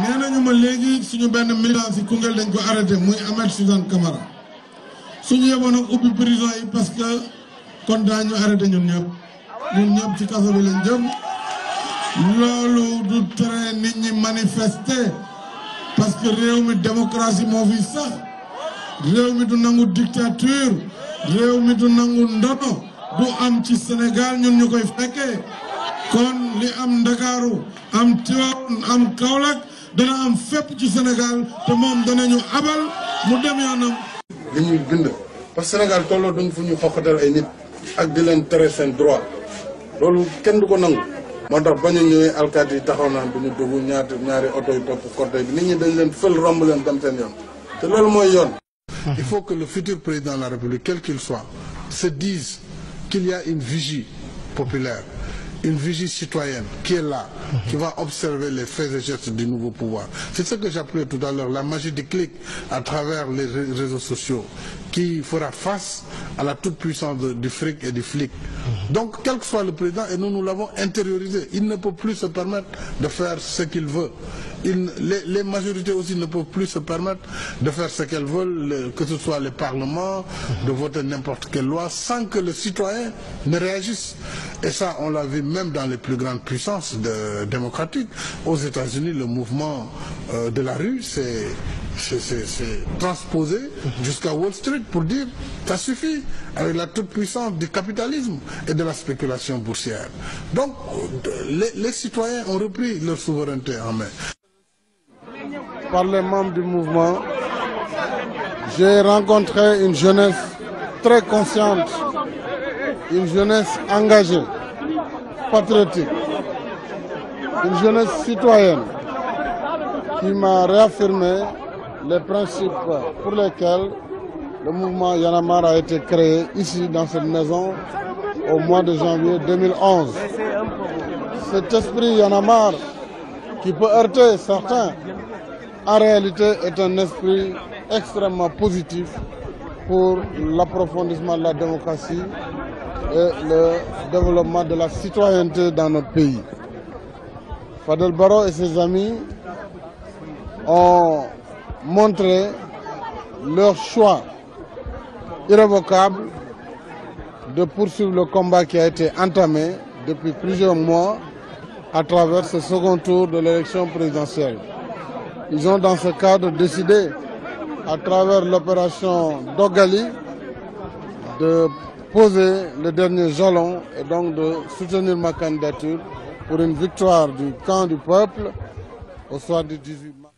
nee nañu ma léegi suñu benn militant si Koungheul dañ ko arrêté muy Ahmed Suzanne Camara suñu yeboon ak ubbi prison yi parce que kon daañu arrêté ñun ñëpp ci kaso bi lañ jëm loolu du tere nit ñi manifester parce que réew mi démocratie moo fi sax réew mi du nangu dictature réew mi du nangu ndono du am ci Sénégal ñun ñu koy fekkee kon li am Ndakaaru am Tivaouane am Kaolack dana am fépp ci Sénégal te moom danañu abal mu dem yoonam. li ñuy bind parce que Sénégal tolloo duñ fu ñu xoqatal ay nit ak di leen tere seen droit loolu kenn du ko nangu. moo tax ba ñu ñëwee alkaati yi taxaw naan du ñu dugg ñaari oto yi topp cortège bi nit ñi dañ leen fël romb leen dem seen yoon te loolu mooy yoon. Il faut que le futur président de la République, quel qu'il soit, se dise qu'il y a une vigie populaire, une vigie citoyenne qui est là, qui va observer les faits et gestes du nouveau pouvoir. C'est ce que j'appelais tout à l'heure, la magie du clic à travers les réseaux sociaux, qui fera face à la toute-puissance du fric et du flic. Donc, quel que soit le président, et nous l'avons intériorisé, il ne peut plus se permettre de faire ce qu'il veut. Les majorités aussi ne peuvent plus se permettre de faire ce qu'elles veulent, que ce soit les parlements, de voter n'importe quelle loi, sans que le citoyen ne réagisse. Et ça, on l'a vu même dans les plus grandes puissances démocratiques. Aux États-Unis, le mouvement de la rue, c'est transposé jusqu'à Wall Street pour dire ça suffit avec la toute-puissance du capitalisme et de la spéculation boursière. Donc, les citoyens ont repris leur souveraineté en main. Par les membres du mouvement, j'ai rencontré une jeunesse très consciente, une jeunesse engagée, patriotique, une jeunesse citoyenne qui m'a réaffirmé les principes pour lesquels le mouvement Y en a marre a été créé ici dans cette maison au mois de janvier 2011. Cet esprit Y en a marre qui peut heurter certains, en réalité est un esprit extrêmement positif pour l'approfondissement de la démocratie et le développement de la citoyenneté dans notre pays. Fadel Barro et ses amis ont montré leur choix irrévocable de poursuivre le combat qui a été entamé depuis plusieurs mois à travers ce second tour de l'élection présidentielle. Ils ont dans ce cadre décidé, à travers l'opération Dogali, de poser le dernier jalon et donc de soutenir ma candidature pour une victoire du camp du peuple au soir du 18 mars.